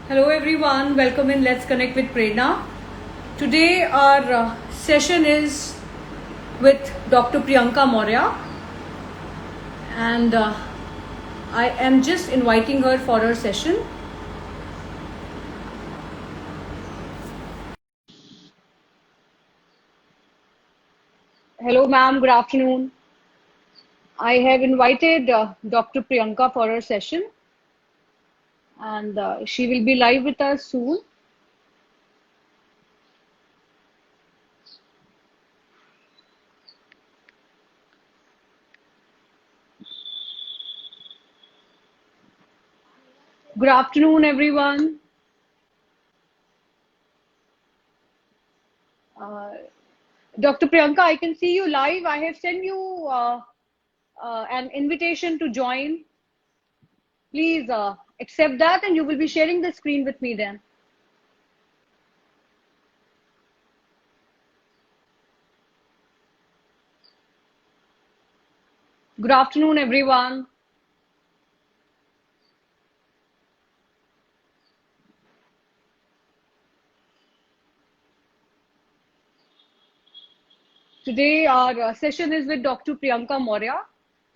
Hello everyone, welcome in Let's Connect with Prerna. Today our session is with Dr. Priyanka Maurya, and I am just inviting her for her session. Hello ma'am, good afternoon. I have invited Dr. Priyanka for her session, and she will be live with us soon. Good afternoon everyone. Dr. Priyanka, I can see you live. I have sent you an invitation to join. Please accept that, and you will be sharing the screen with me then. Good afternoon, everyone. Today, our session is with Dr. Priyanka Maurya.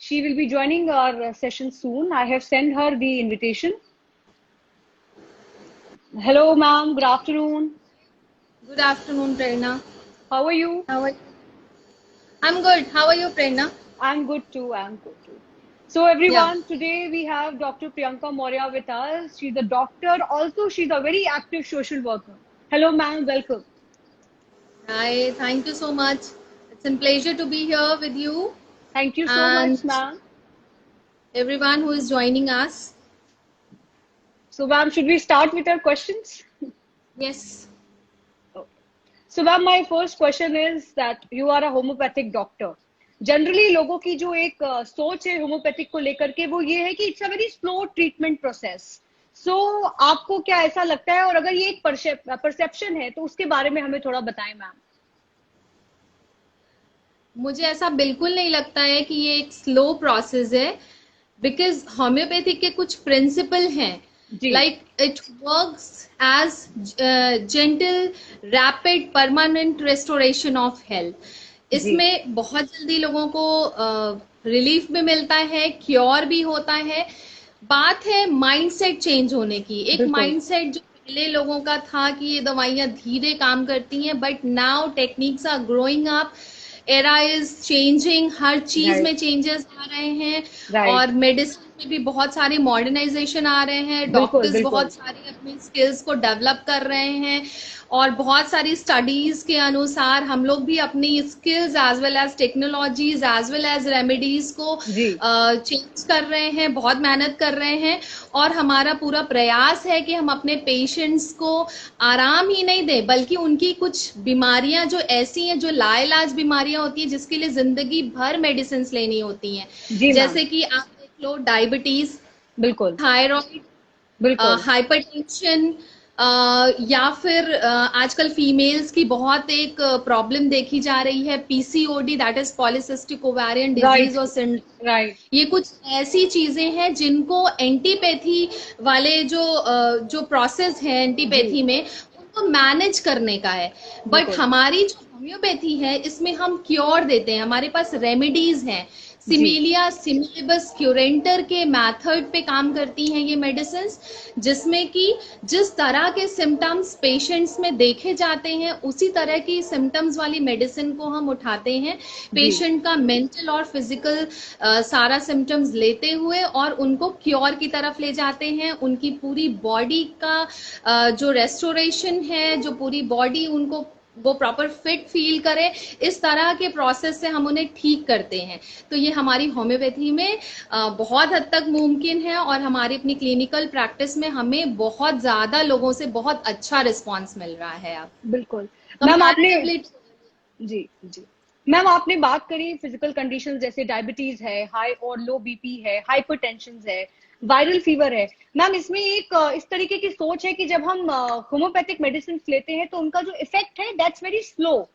She will be joining our session soon. I have sent her the invitation. Hello, ma'am. Good afternoon. Good afternoon, Prerna. How are you? How are you? I'm good. How are you, Prerna? I'm good too. I'm good too. So, everyone, today we have Dr. Priyanka Maurya with us. She's a doctor. Also, she's a very active social worker. Hello, ma'am. Welcome. Hi, thank you so much. It's a pleasure to be here with you Thank you so and much, ma'am. everyone who is joining us. So, ma'am, should we start with our questions? Yes. Okay. So, ma'am, my first question is that you are a homeopathic doctor. Generally लोगों की जो एक सोच है homeopathic को लेकर के वो ये है कि it's a very slow treatment process. So आपको क्या ऐसा लगता है, और अगर ये एक परसेप्शन है तो उसके बारे में हमें थोड़ा बताएं मैम. मुझे ऐसा बिल्कुल नहीं लगता है कि ये एक स्लो प्रोसेस है बिकॉज होम्योपैथिक के कुछ प्रिंसिपल हैं जी. Like it works as gentle rapid permanent restoration of health. जी. इसमें बहुत जल्दी लोगों को रिलीफ भी मिलता है, क्योर भी होता है. बात है माइंडसेट चेंज होने की. एक बिल्कुल. माइंडसेट जो पहले लोगों का था कि ये दवाइयां धीरे काम करती हैं, but now techniques are growing up, era is changing, हर चीज राइट. में चेंजेस आ रहे हैं. राइट. और मेडिसिन में भी बहुत सारे मॉडर्नाइजेशन आ रहे हैं. बिल्कुल. डॉक्टर्स बिल्कुल. बहुत सारी अपनी स्किल्स को डेवलप कर रहे हैं और बहुत सारी स्टडीज के अनुसार हम लोग भी अपनी skills as well as technologies as well as remedies को जी. चेंज कर रहे हैं, बहुत मेहनत कर रहे हैं. और हमारा पूरा प्रयास है कि हम अपने पेशेंट्स को आराम ही नहीं दें, बल्कि उनकी कुछ बीमारियां जो ऐसी हैं, जो लाइलाज बीमारियां होती हैं, जिसके लिए जिंदगी भर मेडिसिन लेनी होती हैं, जी मैम. जैसे कि आप देख लो डायबिटीज, बिल्कुल. थायराइड, बिल्कुल. हाइपरटेंशन, या फिर आजकल फीमेल्स की बहुत एक प्रॉब्लम देखी जा रही है, PCOD, that is polycystic ovarian disease right. और सिंड्रोम. राइट. ये कुछ ऐसी चीजें हैं जिनको एंटीपैथी वाले जो प्रोसेस है जी. एंटीपैथी में, उनको मैनेज करने का है. बट बिल्कुल. हमारी जो होम्योपैथी है इसमें हम क्योर देते हैं, हमारे पास रेमेडीज हैं. जी. सिमिलिया सिमिलिबस क्यूरेंटर के मेथड पे काम करती हैं ये मेडिसिन, जिसमें कि जिस तरह के सिम्टम्स पेशेंट्स में देखे जाते हैं उसी तरह की सिम्टम्स वाली मेडिसिन को हम उठाते हैं, जी. पेशेंट का मेंटल और फिजिकल सारा सिम्टम्स लेते हुए और उनको क्योर की तरफ ले जाते हैं. उनकी पूरी बॉडी का जो रेस्टोरेशन है, जो पूरी बॉडी उनको वो प्रॉपर फिट फील करे, इस तरह के प्रोसेस से हम उन्हें ठीक करते हैं. तो ये हमारी होम्योपैथी में बहुत हद तक मुमकिन है और हमारी अपनी क्लिनिकल प्रैक्टिस में हमें बहुत ज्यादा लोगों से बहुत अच्छा रिस्पांस मिल रहा है. अब बिल्कुल. मैम आपने कंपैरेटिवली. जी. जी. मैम आपने बात करी फिजिकल कंडीशंस जैसे डायबिटीज है, हाई और लो बीपी है, हाइपरटेंशन है, वायरल फीवर है. मैम इसमें एक इस तरीके की सोच है कि जब हम होम्योपैथिक मेडिसिन लेते हैं तो उनका जो इफेक्ट है that's very slow.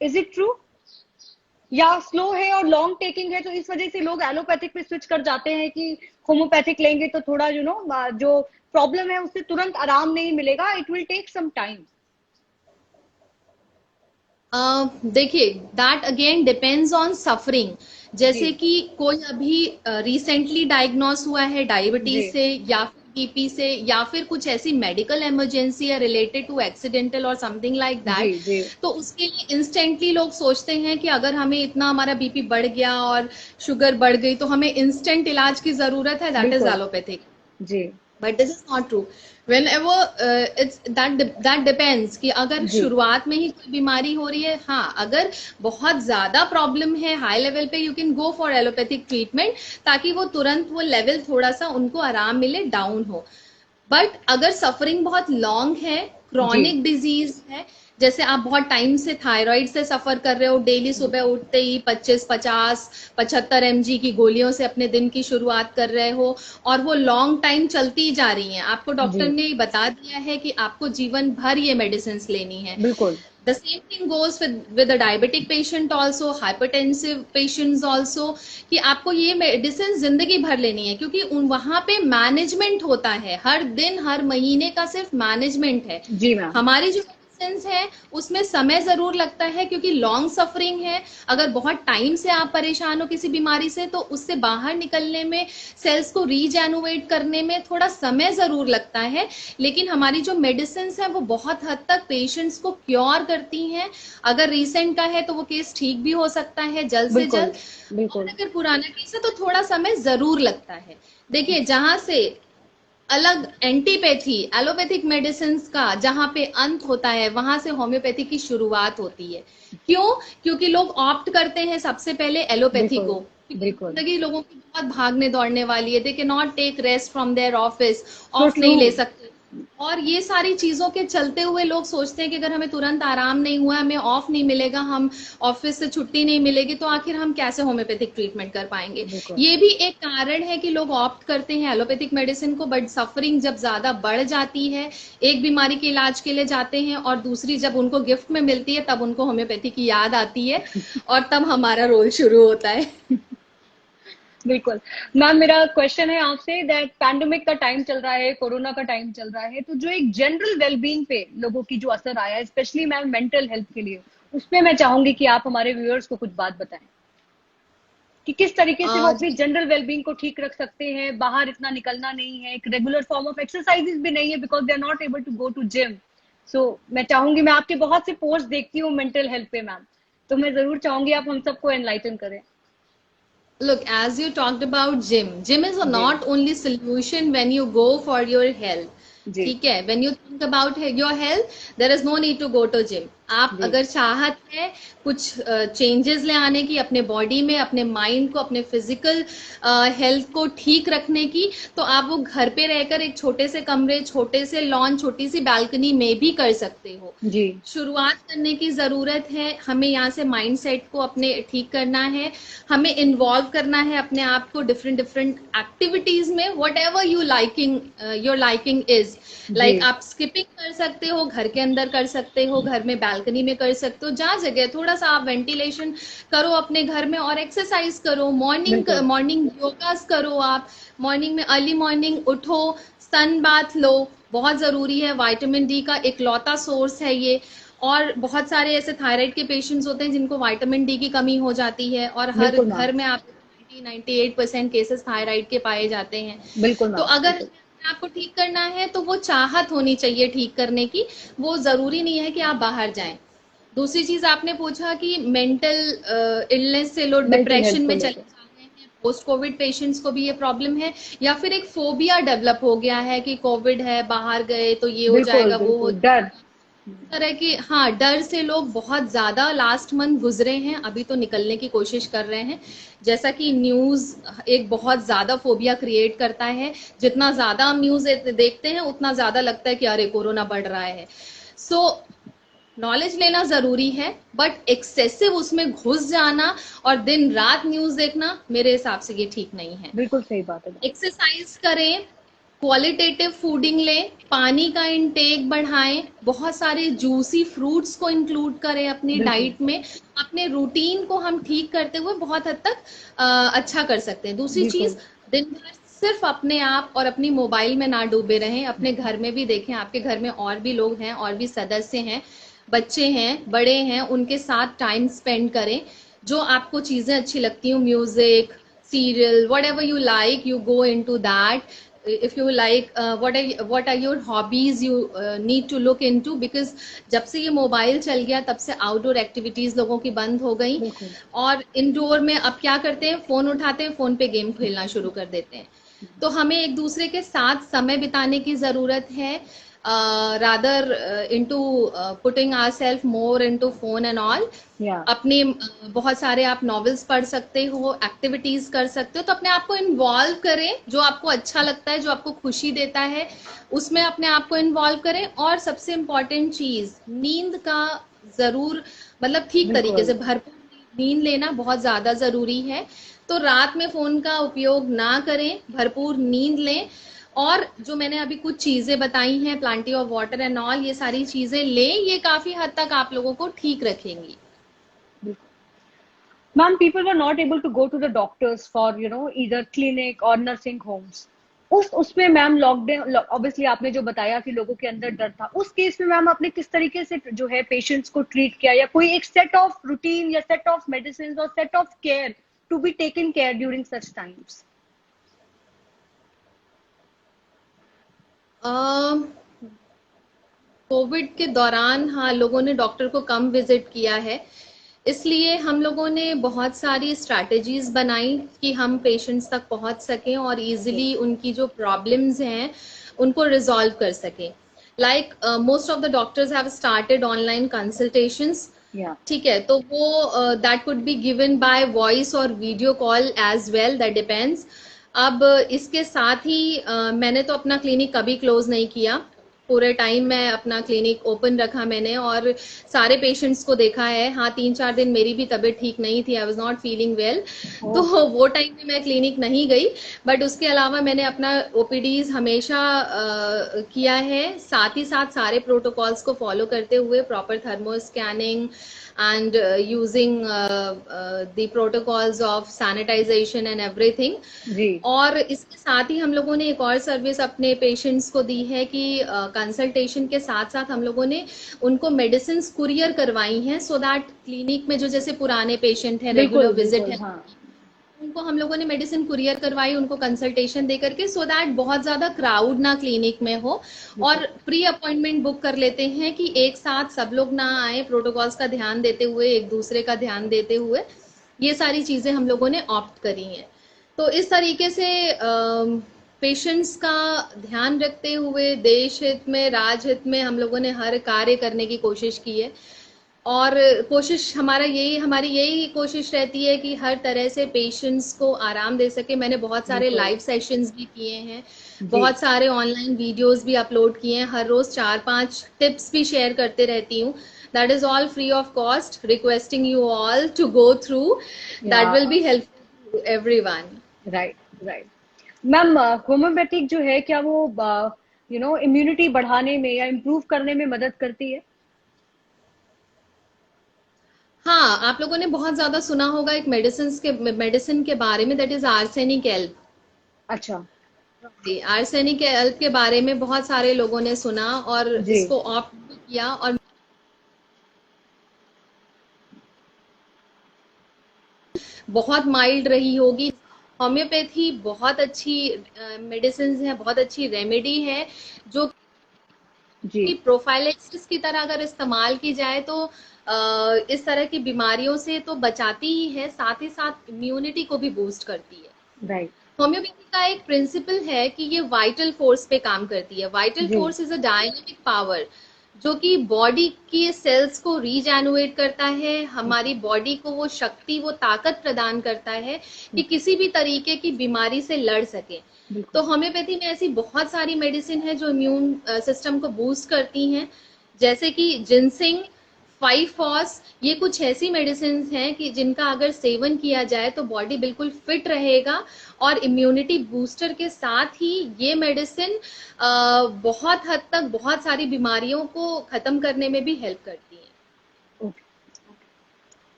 Is it true? या स्लो है और लॉन्ग टेकिंग है, तो इस वजह से लोग एलोपैथिक पे स्विच कर जाते हैं कि होम्योपैथिक लेंगे तो थोड़ा जो प्रॉब्लम है उससे तुरंत आराम नहीं मिलेगा, it will take some time. देखिए, that again depends on suffering. जी जैसे कि कोई अभी रिसेंटली डायग्नोस हुआ है जी डायबिटीज से या फिर बीपी से, या फिर कुछ ऐसी मेडिकल इमरजेंसी है रिलेटेड टू एक्सीडेंटल और समथिंग लाइक जी दैट, जी तो उसके लिए इंस्टेंटली लोग सोचते हैं कि अगर हमें इतना हमारा बीपी बढ़ गया और शुगर बढ़ गई तो हमें इंस्टेंट इलाज की जरूरत है, दैट इज बिल्कुल एलोपैथिक। जी but this is not true. whenever it's that depends कि अगर जी शुरुआत में ही कोई बीमारी हो रही है, हाँ, अगर बहुत ज्यादा प्रॉब्लम है हाई लेवल पे, you can go for allopathic treatment, ताकि वो तुरंत वो लेवल थोड़ा सा उनको आराम मिले, डाउन हो। बट अगर सफरिंग बहुत लॉन्ग है, जी क्रॉनिक डिजीज है, जैसे आप बहुत टाइम से थायराइड से सफर कर रहे हो, डेली सुबह उठते ही 25, 50, 75 mg की गोलियों से अपने दिन की शुरुआत कर रहे हो, और वो लॉन्ग टाइम चलती जा रही हैं, आपको जी डॉक्टर ने बता दिया है कि आपको जीवन भर ये मेडिसिन लेनी है। बिल्कुल The same thing goes with a diabetic patient also, hypertensive patients also, कि आपको ये मेडिसिन जिंदगी भर लेनी है, क्योंकि वहां पे मैनेजमेंट होता है, हर दिन हर महीने का सिर्फ मैनेजमेंट है। जी मैम हमारी जो मेडिसिन है उसमें समय जरूर लगता है, क्योंकि लॉन्ग सफरिंग है। अगर बहुत टाइम से आप परेशान हो किसी बीमारी से, तो उससे बाहर निकलने में, सेल्स को रीजेनुएट करने में थोड़ा समय जरूर लगता है। लेकिन हमारी जो मेडिसिन है वो बहुत हद तक पेशेंट्स को क्योर करती हैं। अगर रिसेंट का है तो वो केस ठीक भी हो सकता है जल्द से बिल्कुल जल्द, और बिल्कुल अगर पुराना केस है तो थोड़ा समय जरूर लगता है। देखिए, जहां से अलग एंटीपैथी एलोपैथिक मेडिसिन का जहां पे अंत होता है, वहां से होम्योपैथी की शुरुआत होती है। क्यों? क्योंकि लोग ऑप्ट करते हैं सबसे पहले एलोपैथी बिल्कुल को, क्योंकि बिल्कुल जिंदगी लोगों की बहुत भागने दौड़ने वाली है, they can not take rest from their office, so off true नहीं ले सकते। और ये सारी चीजों के चलते हुए लोग सोचते हैं कि अगर हमें तुरंत आराम नहीं हुआ, हमें ऑफ नहीं मिलेगा, हम ऑफिस से छुट्टी नहीं मिलेगी, तो आखिर हम कैसे होम्योपैथिक ट्रीटमेंट कर पाएंगे। बिल्कुल ये भी एक कारण है कि लोग ऑप्ट करते हैं एलोपैथिक मेडिसिन को। बट सफरिंग जब ज्यादा बढ़ जाती है, एक बीमारी के इलाज के लिए जाते हैं और दूसरी जब उनको गिफ्ट में मिलती है, तब उनको होम्योपैथी की याद आती है, और तब हमारा रोल शुरू होता है। बिल्कुल मैम, मेरा क्वेश्चन है आपसे दैट पैंडेमिक का टाइम चल रहा है, कोरोना का टाइम चल रहा है, तो जो एक जनरल वेलबींग पे लोगों की जो असर आया है, स्पेशली मैम मेंटल हेल्थ के लिए, उसपे मैं चाहूंगी कि आप हमारे व्यूअर्स को कुछ बात बताएं कि किस तरीके से वो अपनी जी, जनरल वेलबींग को ठीक रख सकते हैं। बाहर इतना निकलना नहीं है, एक रेगुलर फॉर्म ऑफ एक्सरसाइजेस भी नहीं है because they are not able to go to gym. So मैं चाहूंगी, मैं आपके बहुत से पोस्ट देखती हूँ मेंटल हेल्थ पे मैम, तो मैं जरूर चाहूंगी आप हम सबको एनलाइटन करें। look, as you talked about gym is ji not only solution when you go for your health। जी ठीक है, when you think about your health, there is no need to go to gym। आप जी अगर चाहत है कुछ changes ले आने की अपने बॉडी में, अपने माइंड को, अपने फिजिकल हेल्थ को ठीक रखने की, तो आप वो घर पे रहकर एक छोटे से कमरे, छोटे से लॉन, छोटी सी बालकनी में भी कर सकते हो। जी शुरुआत करने की जरूरत है, हमें यहाँ से माइंडसेट को अपने ठीक करना है, हमें इन्वॉल्व करना है अपने आप को डिफरेंट डिफरेंट एक्टिविटीज में, whatever you liking, your liking is. जी लाइक आप स्किपिंग कर सकते हो, घर के अंदर कर सकते हो, घर में बालकनी में कर सकते हो, जहाँ जगह थोड़ा सा आप वेंटिलेशन करो अपने घर में, और एक्सरसाइज करो, मॉर्निंग बिल्कुल मॉर्निंग योगास करो आप, मॉर्निंग में अर्ली मॉर्निंग उठो, सन बाथ लो, बहुत जरूरी है, विटामिन डी का इकलौता सोर्स है ये। और बहुत सारे ऐसे थायराइड के पेशेंट्स होते हैं जिनको विटामिन डी की कमी हो जाती है, और हर बिल्कुल मैम घर में आप 98% केसेस थायराइड के पाए जाते हैं। बिल्कुल तो मैम अगर बिल्कुल आपको ठीक करना है तो वो चाहत होनी चाहिए ठीक करने की, वो जरूरी नहीं है कि आप बाहर जाएं। दूसरी चीज आपने पूछा कि मेंटल इलनेस से लोग मेंटल डिप्रेशन हेल्थ को में चले लेकर जाते हैं, पोस्ट कोविड पेशेंट्स को भी ये प्रॉब्लम है, या फिर एक फोबिया डेवलप हो गया है कि कोविड है, बाहर गए तो ये हो बिल्कुल जाएगा, वो हो बिल्कुल डर जाएगा। तरह की, हाँ, डर से लोग बहुत ज्यादा लास्ट मंथ गुजरे हैं, अभी तो निकलने की कोशिश कर रहे हैं। जैसा कि न्यूज एक बहुत ज्यादा फोबिया क्रिएट करता है, जितना ज्यादा हम न्यूज देखते हैं उतना ज्यादा लगता है कि अरे कोरोना बढ़ रहा है। सो नॉलेज लेना जरूरी है, बट एक्सेसिव उसमें घुस जाना और दिन रात न्यूज देखना, मेरे हिसाब से ये ठीक नहीं है। बिल्कुल सही बात है मैम एक्सरसाइज करें, क्वालिटेटिव फूडिंग लें, पानी का इनटेक बढ़ाएं, बहुत सारे जूसी फ्रूट्स को इंक्लूड करें अपनी बिल्कुल डाइट में। अपने रूटीन को हम ठीक करते हुए बहुत हद तक अच्छा कर सकते हैं। दूसरी चीज, बिल्कुल। दिन भर सिर्फ अपने आप और अपनी मोबाइल में ना डूबे रहें। अपने घर में भी देखें, आपके घर में और भी लोग हैं, और भी सदस्य हैं, बच्चे हैं, बड़े हैं, उनके साथ टाइम स्पेंड करें। जो आपको चीजें अच्छी लगती हो, music, serial, whatever you like, you go into that. If you like, what are your hobbies, you need to look into, because जब से ये मोबाइल चल गया तब से आउटडोर एक्टिविटीज लोगों की बंद हो गई, बिल्कुल और इंडोर में अब क्या करते हैं, फोन उठाते हैं, फोन पे गेम खेलना शुरू कर देते हैं। तो हमें एक दूसरे के साथ समय बिताने की जरूरत है, rather into putting ourself more into phone and all. या अपने बहुत सारे आप नॉवेल्स पढ़ सकते हो, एक्टिविटीज कर सकते हो, तो अपने आप को इन्वॉल्व करें। जो आपको अच्छा लगता है, जो आपको खुशी देता है, उसमें अपने आप को इन्वॉल्व करें। और सबसे इम्पोर्टेंट चीज, नींद का जरूर, मतलब ठीक तरीके बिल्कुल से भरपूर नींद लेना बहुत ज्यादा जरूरी है। तो रात में फोन का उपयोग ना करें, भरपूर नींद लें। और जो मैंने अभी कुछ चीजें बताई हैं, Plantae of water and all, ये सारी चीजें लें, ये काफी हद तक आप लोगों को ठीक रखेंगी। Ma'am, people were not able to go to the doctors for either clinic or nursing homes. उसमें मैम लॉकडाउन, ऑब्वियसली आपने जो बताया कि लोगों के अंदर डर था, उस केस में मैम आपने किस तरीके से जो है पेशेंट्स को ट्रीट किया, या कोई एक सेट ऑफ रूटीन या सेट ऑफ मेडिसिन और set of care to be taken care during such times? Covid के दौरान हाँ, लोगों ने डॉक्टर को कम विजिट किया है, इसलिए हम लोगों ने बहुत सारी स्ट्रैटेजीज बनाई कि हम पेशेंट्स तक पहुंच सकें और इजीली उनकी जो प्रॉब्लम्स हैं उनको रिजॉल्व कर सकें। Like most of the doctors have started online consultations. ठीक है, तो वो that could be given by voice और video call as well, that depends. अब इसके साथ ही मैंने तो अपना क्लिनिक कभी क्लोज नहीं किया, पूरे टाइम मैं अपना क्लिनिक ओपन रखा मैंने, और सारे पेशेंट्स को देखा है। हाँ, 3-4 दिन मेरी भी तबीयत ठीक नहीं थी, I was not feeling well, तो वो टाइम में मैं क्लिनिक नहीं गई। बट उसके अलावा मैंने अपना ओपीडीज हमेशा किया है, साथ ही साथ सारे प्रोटोकॉल्स को फॉलो करते हुए, proper thermo scanning and using the protocols of sanitization and everything. जी। और इसके साथ ही हम लोगों ने एक और सर्विस अपने पेशेंट्स को दी है कि कंसल्टेशन के साथ साथ हम लोगों ने उनको मेडिसिन कुरियर करवाई हैं, सो दैट क्लिनिक में जो जैसे पुराने पेशेंट हैं, रेगुलर विजिट है, हाँ। उनको हम लोगों ने मेडिसिन कुरियर करवाई, उनको कंसल्टेशन दे करके, सो दैट बहुत ज्यादा क्राउड ना क्लिनिक में हो। और प्री अपॉइंटमेंट बुक कर लेते हैं कि एक साथ सब लोग ना आए, प्रोटोकॉल्स का ध्यान देते हुए, एक दूसरे का ध्यान देते हुए, ये सारी चीजें हम लोगों ने ऑप्ट करी हैं। तो इस तरीके से पेशेंट्स का ध्यान रखते हुए, देश हित में, राजहित में, हम लोगों ने हर कार्य करने की कोशिश की है। और कोशिश हमारी यही कोशिश रहती है कि हर तरह से पेशेंट्स को आराम दे सके। मैंने बहुत सारे लाइव सेशंस भी किए हैं, बहुत सारे ऑनलाइन वीडियोस भी अपलोड किए हैं, हर रोज 4-5 टिप्स भी शेयर करते रहती हूँ। That is all free of cost, requesting you all to go through, that will be helpful to everyone. Right ma'am, homeopathic जो है, क्या वो इम्यूनिटी बढ़ाने में या इम्प्रूव करने में मदद करती है? हाँ, आप लोगों ने बहुत ज्यादा सुना होगा एक मेडिसिन के बारे में, दैट इज आर्सेनिक एल्प। अच्छा। जी, आर्सेनिक एल्प के बारे में बहुत सारे लोगों ने सुना और इसको ऑप्ट किया, और बहुत माइल्ड रही होगी। होम्योपैथी बहुत अच्छी मेडिसिन है, बहुत अच्छी रेमेडी है, जो कि प्रोफाइलेक्सिस की तरह अगर इस्तेमाल की जाए तो इस तरह की बीमारियों से तो बचाती ही है, साथ ही साथ इम्यूनिटी को भी बूस्ट करती है। राइट। होम्योपैथी का एक प्रिंसिपल है कि ये वाइटल फोर्स पे काम करती है। Vital force is a dynamic power, जो कि बॉडी की सेल्स को रीजेनुएट करता है, हमारी बॉडी को वो शक्ति, वो ताकत प्रदान करता है कि किसी भी तरीके की बीमारी से लड़ सके। तो होम्योपैथी में ऐसी बहुत सारी मेडिसिन है जो इम्यून सिस्टम को बूस्ट करती हैं, जैसे कि जिनसिंग, फाइफॉस, ये कुछ ऐसी मेडिसिन हैं कि जिनका अगर सेवन किया जाए तो बॉडी बिल्कुल फिट रहेगा, और इम्यूनिटी बूस्टर के साथ ही ये मेडिसिन बहुत हद तक बहुत सारी बीमारियों को खत्म करने में भी हेल्प करती है।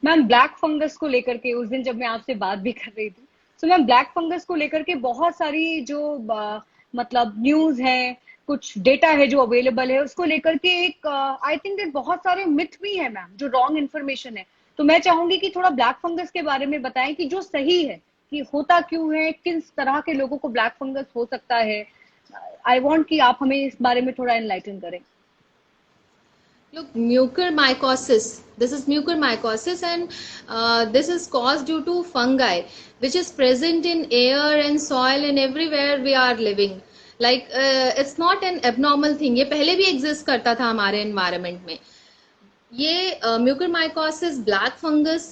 मैम ब्लैक फंगस को लेकर के उस दिन जब मैं आपसे बात भी कर रही थी, तो मैम ब्लैक फंगस को लेकर के बहुत सारी जो मतलब न्यूज है, कुछ डेटा है जो अवेलेबल है, उसको लेकर के एक आई थिंक बहुत सारे मिथ भी है मैम, जो रॉन्ग इन्फॉर्मेशन है। तो मैं चाहूंगी कि थोड़ा ब्लैक फंगस के बारे में बताएं कि जो सही है, कि होता क्यों है, किस तरह के लोगों को ब्लैक फंगस हो सकता है। आई वांट कि आप हमें इस बारे में थोड़ा एनलाइटन करें। Look, mucormycosis. This is mucormycosis, and this is caused due to fungi, which is present in air and soil and everywhere we are living. Like it's not an abnormal thing. ये पहले भी exist करता था हमारे environment में। ये mucormycosis, black fungus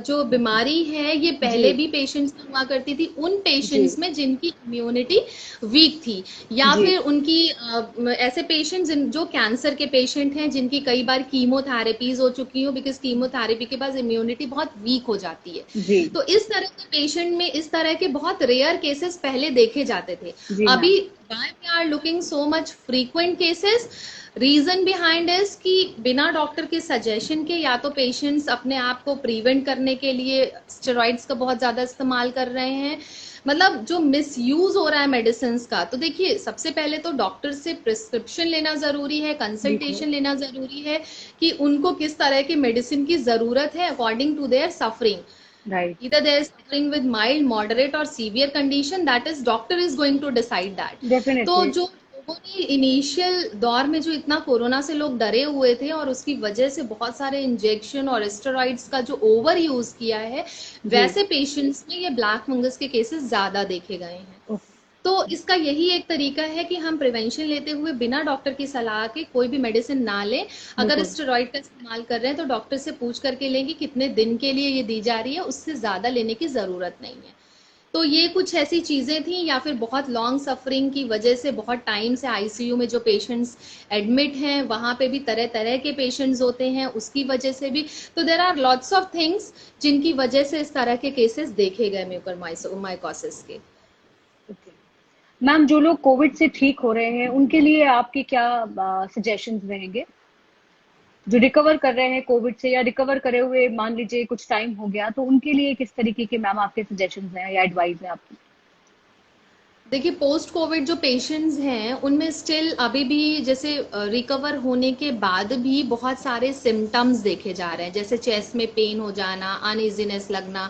जो बीमारी है, ये पहले भी पेशेंट्स में हुआ करती थी, उन पेशेंट्स में जिनकी इम्यूनिटी वीक थी, या फिर उनकी ऐसे पेशेंट्स जो कैंसर के पेशेंट हैं, जिनकी कई बार कीमोथेरेपीज हो चुकी हो, बिकॉज कीमोथेरेपी के बाद इम्यूनिटी बहुत वीक हो जाती है। तो इस तरह के पेशेंट में इस तरह के बहुत रेयर केसेस पहले देखे जाते थे। अभी why we are looking so much frequent cases? Reason behind is कि बिना डॉक्टर के सजेशन के या तो पेशेंट्स अपने आप को प्रिवेंट करने के लिए स्टेरॉइड्स का बहुत ज्यादा इस्तेमाल कर रहे हैं, मतलब जो मिस यूज हो रहा है मेडिसिन का। तो देखिए, सबसे पहले तो डॉक्टर से प्रिस्क्रिप्शन लेना जरूरी है, कंसल्टेशन लेना जरूरी है कि उनको किस तरह की मेडिसिन की जरूरत है according to their suffering. Right. Either they are suffering with mild, moderate or severe condition, that is doctor is going to decide that. Definitely. तो जो लोगों ने इनिशियल दौर में जो इतना कोरोना से लोग डरे हुए थे और उसकी वजह से बहुत सारे इंजेक्शन और स्टेरॉइड्स का जो ओवर यूज किया है, वैसे पेशेंट्स में ये ब्लैक फंगस के केसेस ज्यादा देखे गए हैं। तो इसका यही एक तरीका है कि हम प्रिवेंशन लेते हुए बिना डॉक्टर की सलाह के कोई भी मेडिसिन ना लें। अगर स्टेरॉइड का इस्तेमाल कर रहे हैं तो डॉक्टर से पूछ करके लें कि कितने दिन के लिए ये दी जा रही है, उससे ज्यादा लेने की जरूरत नहीं है। तो ये कुछ ऐसी चीजें थी, या फिर बहुत लॉन्ग सफरिंग की वजह से बहुत टाइम से आईसीयू में जो पेशेंट्स एडमिट हैं, वहां पे भी तरह तरह के पेशेंट्स होते हैं, उसकी वजह से भी। तो there are lots of things जिनकी वजह से इस तरह के केसेस देखे गए म्यूकरमाइकोसिस के। मैम, जो लोग कोविड से ठीक हो रहे हैं उनके लिए आपके क्या सजेशंस रहेंगे? जो रिकवर कर रहे हैं कोविड से, या रिकवर करे हुए मान लीजिए कुछ टाइम हो गया, तो उनके लिए किस तरीके के मैम आपके सजेशंस हैं या एडवाइस है आपकी? देखिए, पोस्ट कोविड जो पेशेंट्स हैं उनमें स्टिल अभी भी जैसे रिकवर होने के बाद भी बहुत सारे सिम्टम्स देखे जा रहे हैं, जैसे चेस्ट में पेन हो जाना, अनइजीनेस लगना,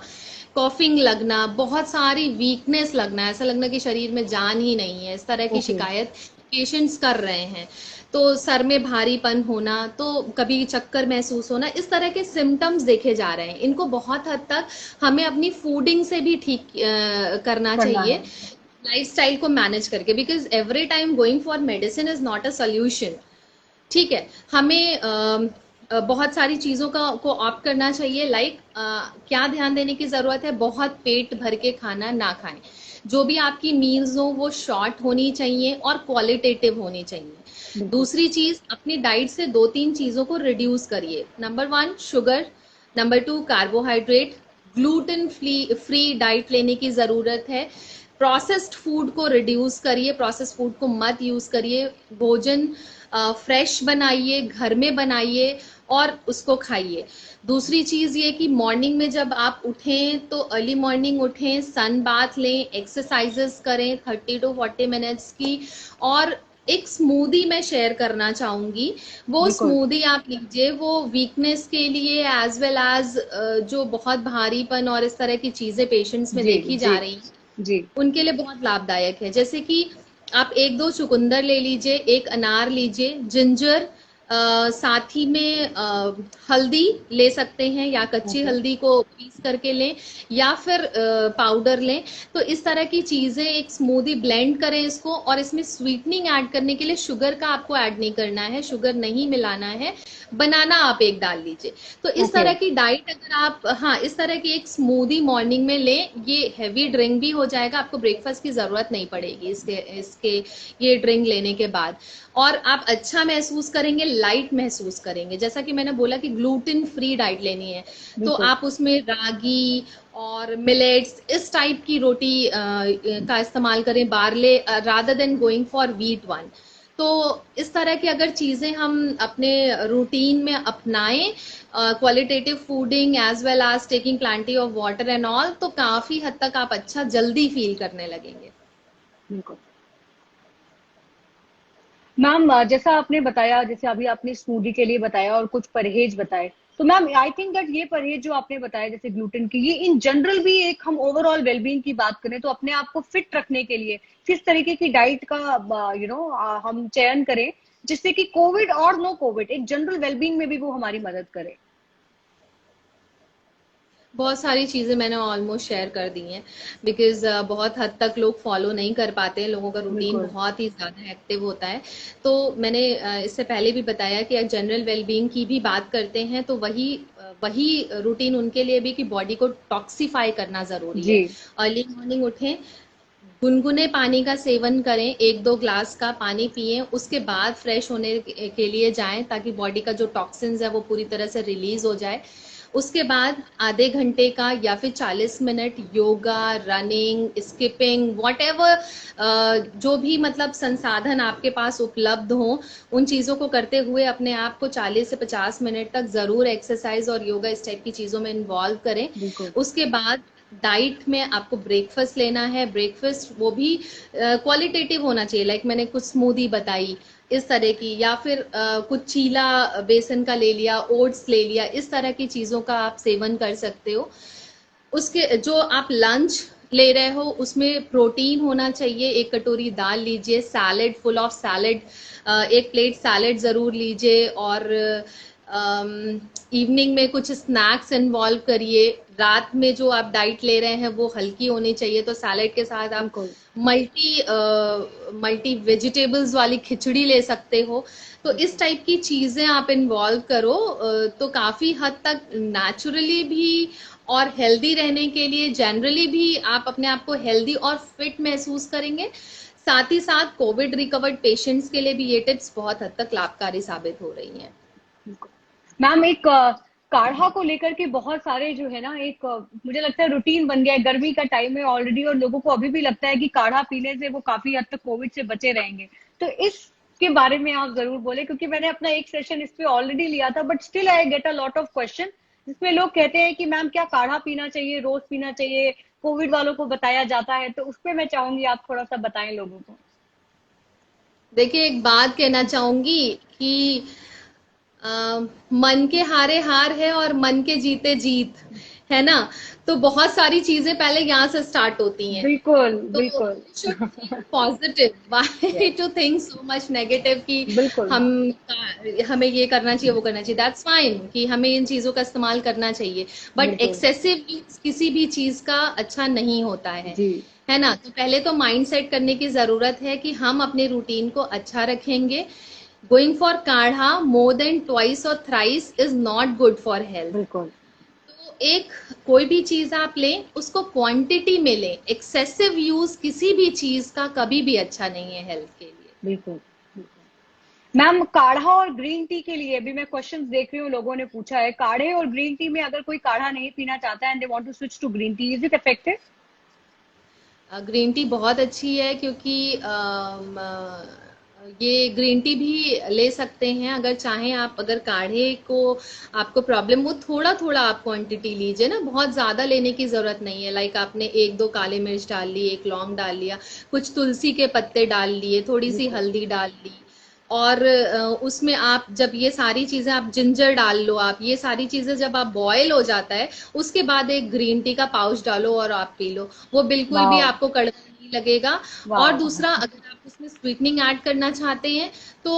कॉफिंग लगना, बहुत सारी वीकनेस लगना, ऐसा लगना कि शरीर में जान ही नहीं है, इस तरह की शिकायत पेशेंट्स कर रहे हैं। तो सर में भारीपन होना, तो कभी चक्कर महसूस होना, इस तरह के सिम्टम्स देखे जा रहे हैं। इनको बहुत हद तक हमें अपनी फूडिंग से भी ठीक करना चाहिए, लाइफस्टाइल को मैनेज करके, because every time going for medicine is not a solution. ठीक है, हमें बहुत सारी चीजों को ऑप्ट करना चाहिए। लाइक क्या ध्यान देने की जरूरत है? बहुत पेट भर के खाना ना खाएं। जो भी आपकी मील्स हो वो शॉर्ट होनी चाहिए और क्वालिटेटिव होनी चाहिए। दूसरी चीज, अपनी डाइट से 2-3 चीजों को रिड्यूस करिए। Number 1 sugar, number 2 carbohydrate, gluten free diet लेने की जरूरत है। प्रोसेस्ड फूड को रिड्यूस करिए, प्रोसेस्ड फूड को मत यूज करिए। भोजन फ्रेश बनाइए, घर में बनाइए और उसको खाइए। दूसरी चीज ये कि मॉर्निंग में जब आप उठें तो अर्ली मॉर्निंग उठें, सन बाथ लें, एक्सरसाइजेस करें 30 to 40 मिनट्स की। और एक स्मूदी मैं शेयर करना चाहूंगी, वो स्मूदी आप लीजिए, वो वीकनेस के लिए एज वेल एज जो बहुत भारीपन और इस तरह की चीजें पेशेंट्स में देखी जा रही हैं, उनके लिए बहुत लाभदायक है। जैसे कि आप 1-2 चुकंदर ले लीजिए, 1 अनार लीजिए, जिंजर, साथ ही में हल्दी ले सकते हैं, या कच्ची हल्दी को पीस करके लें या फिर पाउडर लें। तो इस तरह की चीजें एक स्मूदी ब्लेंड करें इसको, और इसमें स्वीटनिंग ऐड करने के लिए शुगर का आपको ऐड नहीं करना है, शुगर नहीं मिलाना है, बनाना आप 1 डाल लीजिए। तो इस तरह की डाइट अगर आप इस तरह की एक स्मूदी मॉर्निंग में लें, ये हैवी ड्रिंक भी हो जाएगा, आपको ब्रेकफास्ट की जरूरत नहीं पड़ेगी इसके ये ड्रिंक लेने के बाद, और आप अच्छा महसूस करेंगे, लाइट महसूस करेंगे। जैसा कि मैंने बोला कि ग्लूटेन फ्री डाइट लेनी है, तो बिल्कुल। आप उसमें रागी और मिलेट्स इस टाइप की रोटी का इस्तेमाल करें, barley, rather than going for wheat one. तो इस तरह की अगर चीजें हम अपने रूटीन में अपनाएं, qualitative fooding as well as taking plenty of water and all, तो काफी हद तक आप अच्छा जल्दी फील करने लगेंगे। बिल्कुल। मैम जैसा आपने बताया, जैसे अभी आपने स्मूदी के लिए बताया और कुछ परहेज बताए, तो मैम आई थिंक दैट ये परहेज जो आपने बताया जैसे ग्लूटेन की, ये इन जनरल भी एक, हम ओवरऑल वेलबींग की बात करें तो अपने आप को फिट रखने के लिए किस तरीके की डाइट का हम चयन करें जिससे कि कोविड और नो कोविड एक जनरल वेलबींग में भी वो हमारी मदद करे। बहुत सारी चीज़ें मैंने ऑलमोस्ट शेयर कर दी हैं, बिकॉज बहुत हद तक लोग फॉलो नहीं कर पाते हैं, लोगों का रूटीन बिल्कुल। बहुत ही ज़्यादा एक्टिव होता है। तो मैंने इससे पहले भी बताया कि अगर जनरल वेलबींग की भी बात करते हैं तो वही रूटीन उनके लिए भी कि बॉडी को टॉक्सिफाई करना ज़रूरी जी। है। अर्ली मॉर्निंग उठें, गुनगुने पानी का सेवन करें, 1-2 ग्लास का पानी पिएं, उसके बाद फ्रेश होने के लिए जाएं ताकि बॉडी का जो टॉक्सिन्स है वो पूरी तरह से रिलीज हो जाए। उसके बाद आधे घंटे का या फिर 40 minute yoga, running, skipping, what ever, जो भी मतलब संसाधन आपके पास उपलब्ध हो, उन चीज़ों को करते हुए अपने आप को 40 से 50 मिनट तक ज़रूर एक्सरसाइज और योगा इस टाइप की चीज़ों में इन्वॉल्व करें। बिल्कुल। उसके बाद डाइट में आपको ब्रेकफास्ट लेना है, ब्रेकफास्ट वो भी क्वालिटेटिव होना चाहिए, लाइक मैंने कुछ स्मूदी बताई इस तरह की, या फिर कुछ चीला बेसन का ले लिया, ओट्स ले लिया, इस तरह की चीज़ों का आप सेवन कर सकते हो। उसके जो आप लंच ले रहे हो उसमें प्रोटीन होना चाहिए, 1 कटोरी दाल लीजिए, salad, full of salad, 1 plate salad ज़रूर लीजिए, और इवनिंग में कुछ स्नैक्स इन्वॉल्व करिए। रात में जो आप डाइट ले रहे हैं वो हल्की होनी चाहिए, तो सैलेड के साथ आप बिल्कुल। मल्टी वेजिटेबल्स वाली खिचड़ी ले सकते हो। तो इस बिल्कुल। टाइप की चीजें आप इन्वॉल्व करो, तो काफी हद तक नेचुरली भी और हेल्दी रहने के लिए जनरली भी आप अपने आप को हेल्दी और फिट महसूस करेंगे। साथ ही साथ कोविड रिकवर्ड पेशेंट्स के लिए भी ये टिप्स बहुत हद तक लाभकारी साबित हो रही हैं। मैम एक काढ़ा को लेकर के बहुत सारे जो है ना, एक मुझे लगता है रूटीन बन गया है, गर्मी का टाइम है ऑलरेडी और लोगों को अभी भी लगता है कि काढ़ा पीने से वो काफी हद तक कोविड से बचे रहेंगे। तो इसके बारे में आप जरूर बोले, क्योंकि मैंने अपना एक सेशन इस पे ऑलरेडी लिया था, but still I get a lot of question जिसमें लोग कहते हैं कि मैम क्या काढ़ा पीना चाहिए, रोज पीना चाहिए, कोविड वालों को बताया जाता है, तो उस पर मैं चाहूंगी आप थोड़ा सा बताएं लोगों को। देखिए, एक बात कहना चाहूंगी कि मन के हारे हार है और मन के जीते जीत है ना। तो बहुत सारी चीजें पहले यहाँ से स्टार्ट होती हैं। बिल्कुल। तो बिल्कुल। Should think positive, why yes. To think so much negative कि बिल्कुल। हम हमें ये करना चाहिए, वो करना चाहिए। दैट्स फाइन कि हमें इन चीजों का इस्तेमाल करना चाहिए, बट बिल्कुल। एक्सेसिव यूज किसी भी चीज का अच्छा नहीं होता जी। है ना। तो पहले तो माइंड सेट करने की जरूरत है कि हम अपने रूटीन को अच्छा रखेंगे। गोइंग फॉर काढ़ा मोर देन ट्वाइस और thrice is not good for health. बिल्कुल। तो एक कोई भी चीज आप लें उसको क्वांटिटी में लें, एक्सेसिव यूज किसी भी चीज का कभी भी अच्छा नहीं है हेल्थ के लिए। बिल्कुल। मैम काढ़ा और ग्रीन टी के लिए भी मैं क्वेश्चंस देख रही हूँ, लोगों ने पूछा है काढ़े और ग्रीन टी में अगर कोई काढ़ा नहीं पीना चाहता है and they want to switch to green tea, is it effective? Green tea बहुत अच्छी है, क्योंकि ये ग्रीन टी भी ले सकते हैं अगर चाहें आप। अगर काढ़े को आपको प्रॉब्लम हो, थोड़ा थोड़ा आप क्वांटिटी लीजिए ना, बहुत ज्यादा लेने की जरूरत नहीं है। लाइक आपने 1-2 काले मिर्च डाल ली, 1 लौंग डाल लिया, कुछ तुलसी के पत्ते डाल लिए, थोड़ी सी बिल्कुल। हल्दी डाल ली, और उसमें आप जब ये सारी चीजें, आप जिंजर डाल लो, आप ये सारी चीजें जब आप बॉयल हो जाता है उसके बाद एक ग्रीन टी का पाउच डालो और आप पी लो, वो बिल्कुल भी वाओ। आपको कड़वा नहीं लगेगा। और वाओ। दूसरा, अगर आप उसमें स्वीटनिंग ऐड करना चाहते हैं तो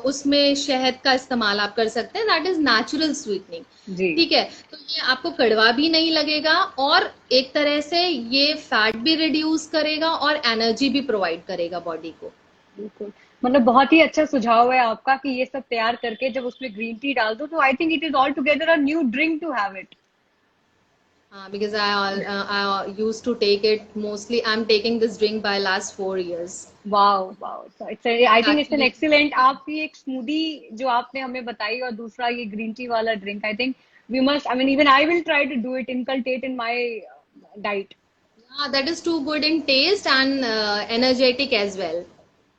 उसमें शहद का इस्तेमाल आप कर सकते हैं, दैट इज नेचुरल स्वीटनिंग। जी। ठीक है, तो ये आपको कड़वा भी नहीं लगेगा और एक तरह से ये फैट भी रिड्यूस करेगा और एनर्जी भी प्रोवाइड करेगा बॉडी को। बिल्कुल। मतलब बहुत ही अच्छा सुझाव है आपका कि ये सब तैयार करके जब उसमें ग्रीन टी डाल दो तो I think it is all together a new drink to have it. Because I used to take it mostly. I'm taking this drink by last 4 years. Wow wow, I think it's an Actually, excellent. आपकी एक smoothie जो आपने हमें बताई और दूसरा ये green tea वाला drink, I think we must, I mean even I will try to do it, inculcate in my diet. yeah, that is too good in taste and energetic as well.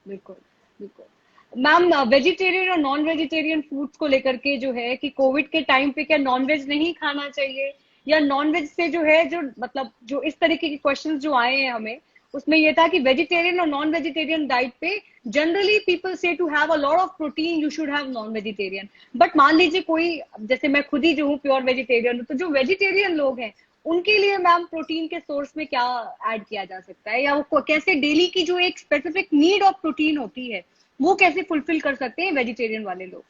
बिल्कुल बिल्कुल। Ma'am, vegetarian और non vegetarian foods को लेकर के जो है कि Covid के टाइम पे क्या नॉन वेज नहीं खाना चाहिए, या नॉन वेज से जो है, जो मतलब जो इस तरीके के क्वेश्चंस जो आए हैं हमें, उसमें ये था कि वेजिटेरियन और नॉन वेजिटेरियन डाइट पे जनरली पीपल से to have a lot of protein you should have non vegetarian. But मान लीजिए कोई, जैसे मैं खुद ही जो हूँ प्योर वेजिटेरियन हूँ, तो जो वेजिटेरियन लोग हैं उनके लिए मैम प्रोटीन के सोर्स में क्या ऐड किया जा सकता है, या वो कैसे डेली की जो एक स्पेसिफिक नीड ऑफ प्रोटीन होती है वो कैसे फुलफिल कर सकते हैं वेजिटेरियन वाले लोग?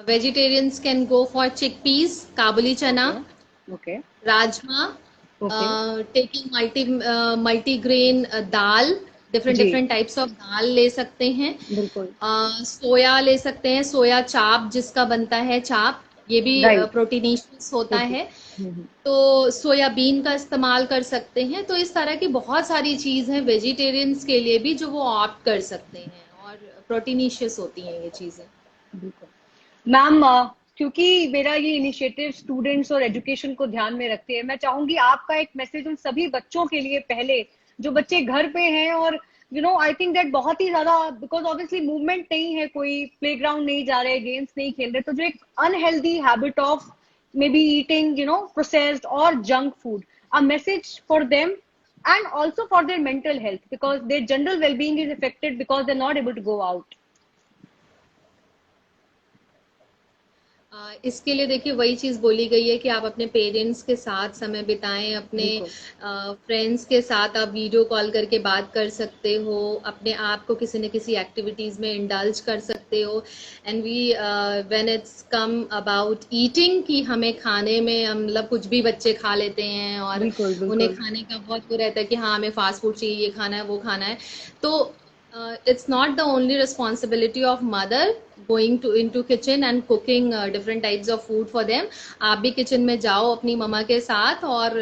Vegetarians can go for chickpeas, kabuli chana, okay okay rajma, okay. Taking multigrain dal, different जी डिफरेंट टाइप्स ऑफ दाल ले सकते हैं। बिल्कुल। सोया ले सकते हैं, सोया चाप जिसका बनता है चाप, ये भी राइट। प्रोटीनिशियस होता प्रोटीन। है। तो सोयाबीन का इस्तेमाल कर सकते हैं। तो इस तरह की बहुत सारी चीज हैं वेजिटेरियंस के लिए भी जो वो ऑप्ट कर सकते हैं, और प्रोटीनिशियस होती हैं ये चीजें। बिल्कुल मैम, क्योंकि मेरा ये इनिशिएटिव स्टूडेंट्स और एजुकेशन को ध्यान में रखते हैं, मैं चाहूंगी आपका एक मैसेज उन सभी बच्चों के लिए, पहले जो बच्चे घर पे हैं और आई थिंक दैट बहुत ही ज्यादा, बिकॉज ऑब्वियसली मूवमेंट नहीं है, कोई प्लेग्राउंड नहीं जा रहे, गेम्स नहीं खेल रहे, तो जो एक unhealthy habit of maybe eating processed और junk food, a message for them and also for their mental health, because their general well-being is affected because they're not able to go out. इसके लिए देखिए वही चीज बोली गई है कि आप अपने पेरेंट्स के साथ समय बिताएं, अपने बिल्कुल फ्रेंड्स के साथ आप वीडियो कॉल करके बात कर सकते हो, अपने आप को किसी न किसी एक्टिविटीज में इंडल्ज कर सकते हो। And we when it's come about eating, कि हमें खाने में, हम मतलब कुछ भी बच्चे खा लेते हैं और बिल्कुल उन्हें बिल्कुल। खाने का बहुत वो रहता है कि हाँ हमें फास्ट फूड चाहिए, ये खाना है वो खाना है। तो it's not the only responsibility of mother going to into kitchen and cooking different types of food for them। आप भी किचन में जाओ अपनी मम्मा के साथ और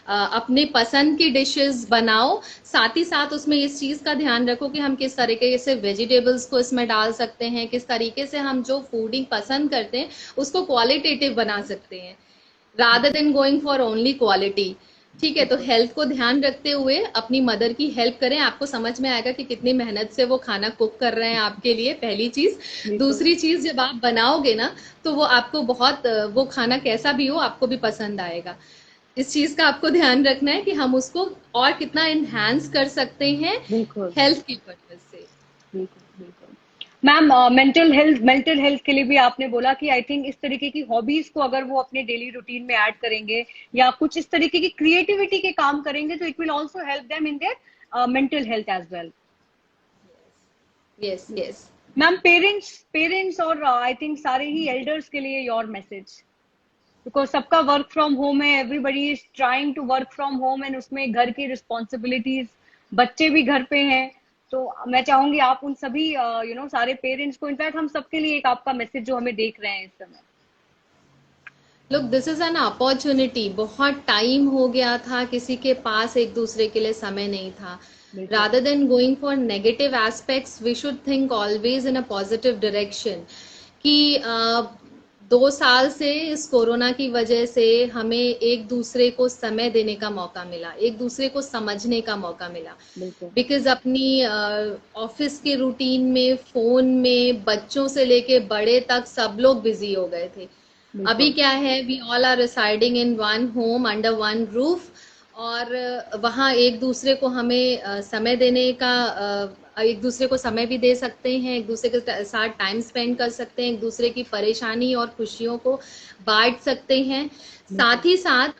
अपने पसंद की डिशेस बनाओ। साथ ही साथ उसमें इस चीज का ध्यान रखो कि हम किस तरीके से वेजिटेबल्स को इसमें डाल सकते हैं, किस तरीके से हम जो फूडिंग पसंद करते हैं उसको क्वालिटेटिव बना सकते हैं, rather than going for only quality. ठीक है, तो हेल्थ को ध्यान रखते हुए अपनी मदर की हेल्प करें, आपको समझ में आएगा कि कितनी मेहनत से वो खाना कुक कर रहे हैं आपके लिए, पहली चीज। बिल्कुल दूसरी चीज, जब आप बनाओगे ना तो वो आपको बहुत, वो खाना कैसा भी हो आपको भी पसंद आएगा। इस चीज का आपको ध्यान रखना है कि हम उसको और कितना एनहांस कर सकते हैं बिल्कुल हेल्थ की पर्पज से। बिल्कुल बिल्कुल। मैम, मेंटल हेल्थ के लिए भी आपने बोला कि आई थिंक इस तरीके की हॉबीज को अगर वो अपने डेली रूटीन में ऐड करेंगे या कुछ इस तरीके की क्रिएटिविटी के काम करेंगे, तो it will also help them in their mental health as well. Yes yes. Ma'am, parents और आई थिंक सारे ही एल्डर्स के लिए योर मैसेज, बिकॉज सबका वर्क फ्रॉम होम है, everybody is trying to work from home, and उसमें घर की रिस्पॉन्सिबिलिटीज, बच्चे भी घर पे हैं, तो मैं चाहूंगी आप उन सभी सारे पेरेंट्स को, इनफैक्ट हम सबके लिए एक आपका मैसेज जो हमें देख रहे हैं इस समय। Look, this is an opportunity. बहुत टाइम हो गया था किसी के पास एक दूसरे के लिए समय नहीं था। बिल्कुल rather than going for negative aspects, we should think always in a positive direction। कि 2 साल से इस कोरोना की वजह से हमें एक दूसरे को समय देने का मौका मिला, एक दूसरे को समझने का मौका मिला। बिल्कुल बिकॉज अपनी ऑफिस के रूटीन में, फोन में, बच्चों से लेके बड़े तक सब लोग बिजी हो गए थे। अभी बिल्कुल क्या है, we all are residing in one home under one roof, और वहाँ एक दूसरे को हमें समय देने का, एक दूसरे को समय भी दे सकते हैं, एक दूसरे के साथ टाइम स्पेंड कर सकते हैं, एक दूसरे की परेशानी और खुशियों को बांट सकते हैं। बिल्कुल साथ ही साथ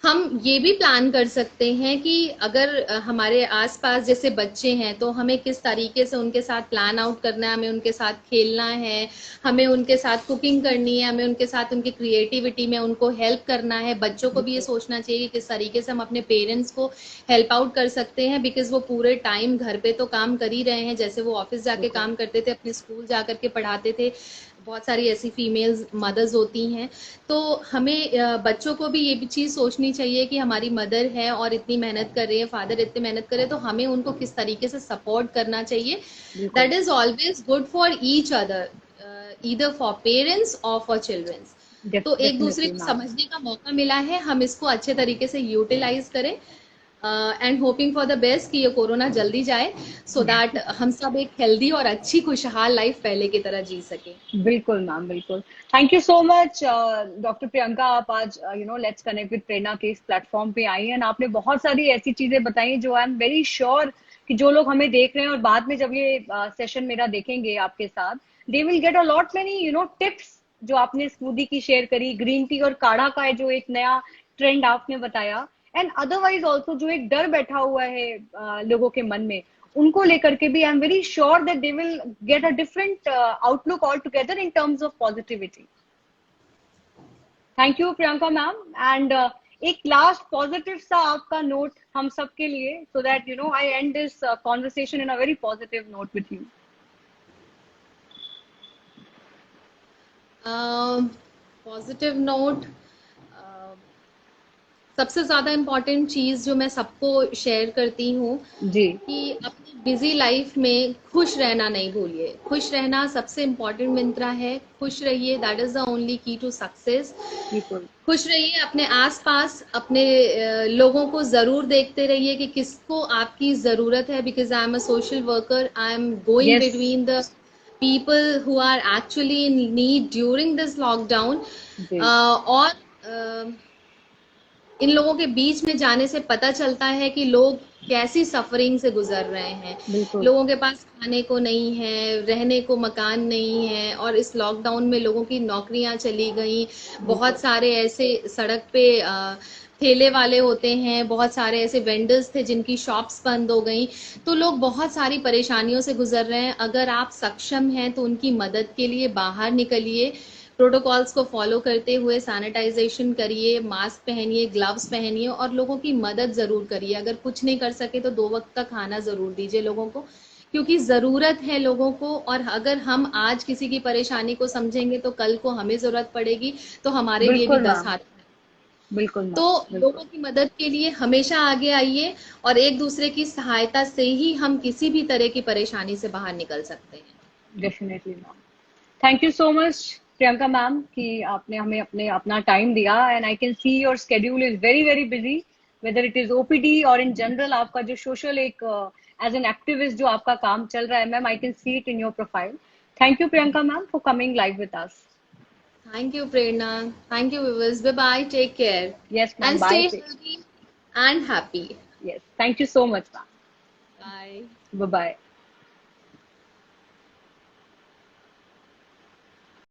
हम ये भी प्लान कर सकते हैं कि अगर हमारे आसपास जैसे बच्चे हैं तो हमें किस तरीके से उनके साथ प्लान आउट करना है, हमें उनके साथ खेलना है, हमें उनके साथ कुकिंग करनी है, हमें उनके साथ उनकी क्रिएटिविटी में उनको हेल्प करना है। बच्चों को भी ये बिल्कुल सोचना चाहिए कि किस तरीके से हम अपने पेरेंट्स को हेल्प आउट कर सकते हैं, बिकॉज वो पूरे टाइम घर पे तो काम कर ही रहे हैं, जैसे वो ऑफिस जाके बिल्कुल काम करते थे, अपने स्कूल जाकर के पढ़ाते थे, बहुत सारी ऐसी फीमेल्स मदर्स होती हैं, तो हमें बच्चों को भी ये भी चीज सोचनी चाहिए कि हमारी मदर है और इतनी मेहनत कर रही है, फादर इतनी मेहनत कर रहे हैं, तो हमें उनको किस तरीके से सपोर्ट करना चाहिए. बिल्कुल. That is always good for each other, either for parents और फॉर चिल्ड्रंस. तो एक दूसरे डेफिनेटली को मैम. समझने का मौका मिला है, हम इसको अच्छे तरीके से यूटिलाइज करें, and hoping for the best कि ये कोरोना जल्दी जाए, सो दैट हम सब एक हेल्दी और अच्छी खुशहाल लाइफ पहले की तरह जी सके. बिल्कुल मैम, बिल्कुल. Thank you so much doctor Priyanka. आप आज लेट्स कनेक्ट विद प्रेरणा के इस प्लेटफॉर्म पे आई एंड आपने बहुत सारी ऐसी चीजें बताई जो आई एम वेरी श्योर कि जो लोग हमें देख रहे हैं और बाद में जब ये सेशन मेरा देखेंगे आपके साथ, they will get a lot many tips. जो आपने स्मूदी की शेयर करी, ग्रीन टी और काढ़ा का है जो एक नया ट्रेंड आपने बताया, एंड अदरवाइज ऑल्सो जो एक डर बैठा हुआ है लोगों के मन में, उनको लेकर के भी I am very sure that they will get a different outlook all together in terms of positivity. Thank you Priyanka ma'am. And एक लास्ट पॉजिटिव सा आपका नोट हम सब के लिए, so that I and this conversation in a very positive note with you. Positive note, सबसे ज्यादा important चीज जो मैं सबको शेयर करती हूँ जी. कि अपनी बिजी लाइफ में खुश रहना नहीं भूलिए. खुश रहना सबसे इम्पोर्टेंट मंत्र है. खुश रहिए, दैट इज द ओनली की टू सक्सेस. बिल्कुल. खुश रहिए, अपने आसपास अपने लोगों को जरूर देखते रहिए कि किसको आपकी जरूरत है, because I am a social worker. I am going yes. Between the people who are actually in need during this lockdown. जी. और इन लोगों के बीच में जाने से पता चलता है कि लोग कैसी सफरिंग से गुजर रहे हैं. बिल्कुल. लोगों के पास खाने को नहीं है, रहने को मकान नहीं है, और इस लॉकडाउन में लोगों की नौकरियां चली गई. बहुत सारे ऐसे सड़क पे ठेले वाले होते हैं, बहुत सारे ऐसे वेंडर्स थे जिनकी शॉप्स बंद हो गई. तो लोग बहुत सारी परेशानियों से गुजर रहे हैं. अगर आप सक्षम हैं तो उनकी मदद के लिए बाहर निकलिए, प्रोटोकॉल्स को फॉलो करते हुए सैनिटाइजेशन करिए, मास्क पहनिए, ग्लव्स पहनिए, और लोगों की मदद जरूर करिए. अगर कुछ नहीं कर सके तो 2 वक्त का खाना जरूर दीजिए लोगों को, क्योंकि जरूरत है लोगों को. और अगर हम आज किसी की परेशानी को समझेंगे तो कल को हमें जरूरत पड़ेगी, तो हमारे लिए भी बिल्कुल 10 मैम. हाथ. बिल्कुल तो मैम. बिल्कुल. लोगों की मदद के लिए हमेशा आगे आइए, और एक दूसरे की सहायता से ही हम किसी भी तरह की परेशानी से बाहर निकल सकते हैं. Definitely ma'am. Thank you so much Priyanka ma'am कि आपने हमें अपना टाइम दिया. And I can see your schedule is very very busy, whether it is OPD और इन जनरल आपका जो सोशल एक एज एन एक्टिविस्ट जो आपका काम चल रहा है ma'am, I can see it in your profile. Thank you Priyanka ma'am for coming live with us. Thank you, Prerna. Thank you, viewers. Bye bye. Take care. Yes ma'am, And bye. stay healthy and happy. Yes, thank you so much ma'am. Bye. Bye bye.